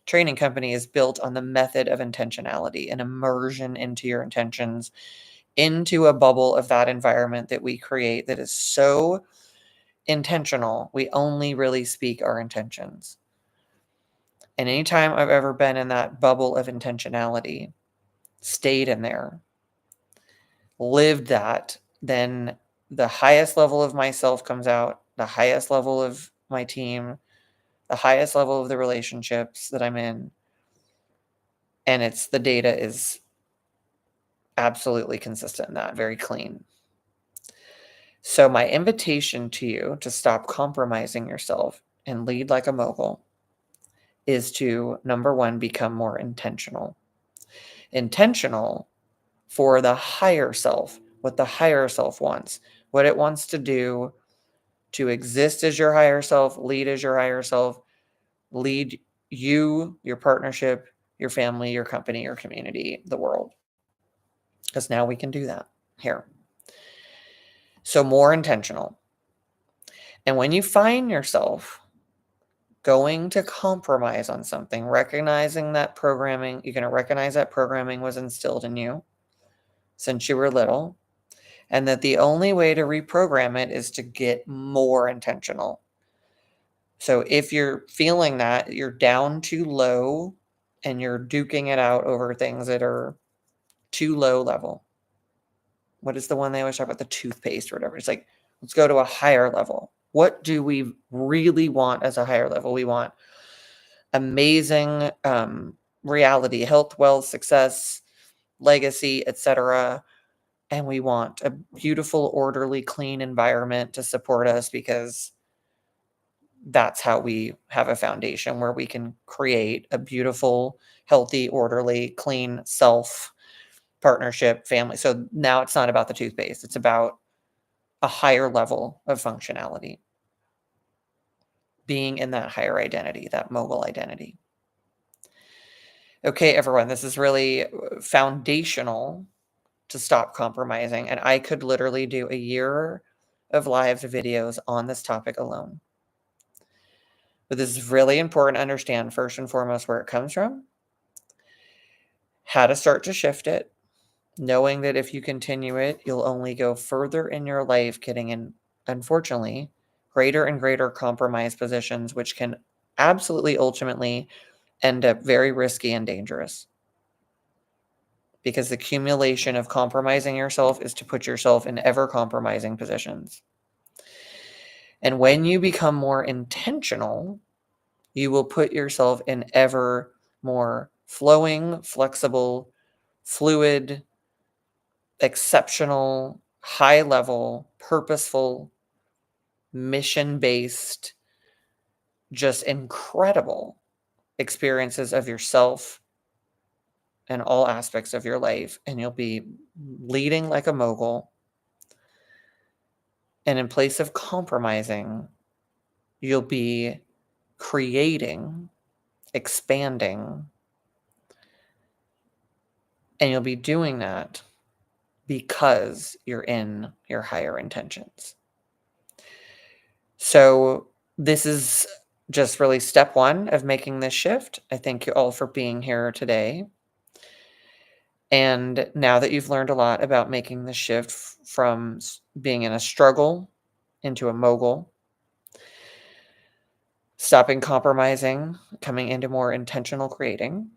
training company is built on the method of intentionality and immersion into your intentions, into a bubble of that environment that we create that is so intentional. We only really speak our intentions. And anytime I've ever been in that bubble of intentionality, stayed in there, lived that, then the highest level of myself comes out, the highest level of my team, the highest level of the relationships that I'm in. And the data is absolutely consistent in that, very clean. So my invitation to you to stop compromising yourself and lead like a mogul is to, number one, become more intentional. Intentional for the higher self, what the higher self wants, what it wants to do to exist as your higher self, lead as your higher self, lead you, your partnership, your family, your company, your community, the world. Because now we can do that here. So more intentional. And when you find yourself going to compromise on something, recognizing that programming, you're going to recognize that programming was instilled in you since you were little, and that the only way to reprogram it is to get more intentional. So if you're feeling that you're down too low and you're duking it out over things that are too low level, what is the one they always talk about, the toothpaste or whatever? It's like, let's go to a higher level. What do we really want as a higher level? We want amazing reality, health, wealth, success, legacy, etc. And we want a beautiful, orderly, clean environment to support us because that's how we have a foundation where we can create a beautiful, healthy, orderly, clean self, partnership, family. So now it's not about the toothpaste. It's about a higher level of functionality, being in that higher identity, that mogul identity. Okay, everyone, this is really foundational to stop compromising. And I could literally do a year of live videos on this topic alone. But this is really important to understand, first and foremost, where it comes from, how to start to shift it, knowing that if you continue it, you'll only go further in your life, getting in, unfortunately, greater and greater compromise positions, which can absolutely ultimately end up very risky and dangerous. Because the accumulation of compromising yourself is to put yourself in ever compromising positions. And when you become more intentional, you will put yourself in ever more flowing, flexible, fluid, exceptional, high level, purposeful, mission based, just incredible experiences of yourself and all aspects of your life. And you'll be leading like a mogul. And in place of compromising, you'll be creating, expanding, and you'll be doing that because you're in your higher intentions. So this is just really step one of making this shift. I thank you all for being here today. And now that you've learned a lot about making the shift from being in a struggle into a mogul, stopping compromising, coming into more intentional creating,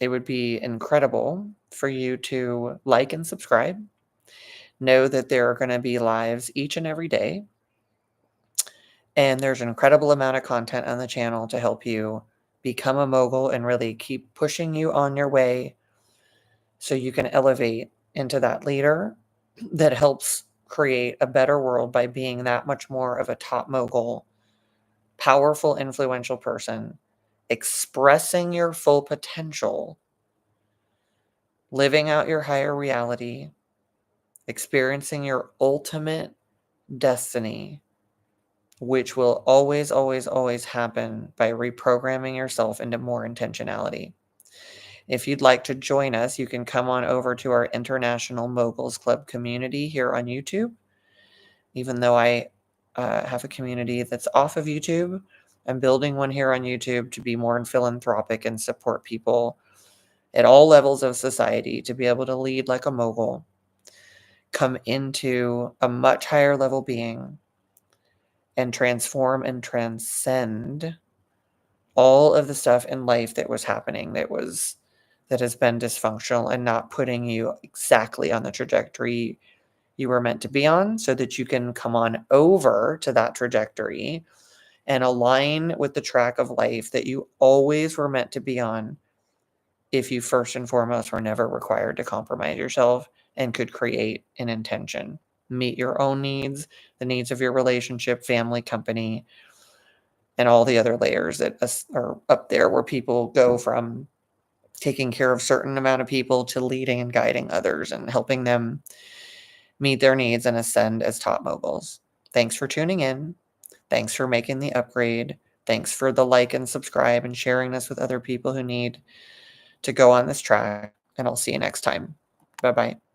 it would be incredible for you to like and subscribe. Know that there are going to be lives each and every day. And there's an incredible amount of content on the channel to help you become a mogul and really keep pushing you on your way so you can elevate into that leader that helps create a better world by being that much more of a top mogul, powerful, influential person, expressing your full potential, living out your higher reality, experiencing your ultimate destiny, which will always, always, always happen by reprogramming yourself into more intentionality. If you'd like to join us, you can come on over to our International Moguls Club community here on YouTube. Even though I have a community that's off of YouTube, I'm building one here on YouTube to be more philanthropic and support people at all levels of society to be able to lead like a mogul, come into a much higher level being, and transform and transcend all of the stuff in life that was happening that has been dysfunctional and not putting you exactly on the trajectory you were meant to be on, so that you can come on over to that trajectory and align with the track of life that you always were meant to be on if you first and foremost were never required to compromise yourself and could create an intention, meet your own needs, the needs of your relationship, family, company, and all the other layers that are up there where people go from taking care of a certain amount of people to leading and guiding others and helping them meet their needs and ascend as top moguls. Thanks for tuning in. Thanks for making the upgrade. Thanks for the like and subscribe and sharing this with other people who need to go on this track. And I'll see you next time. Bye-bye.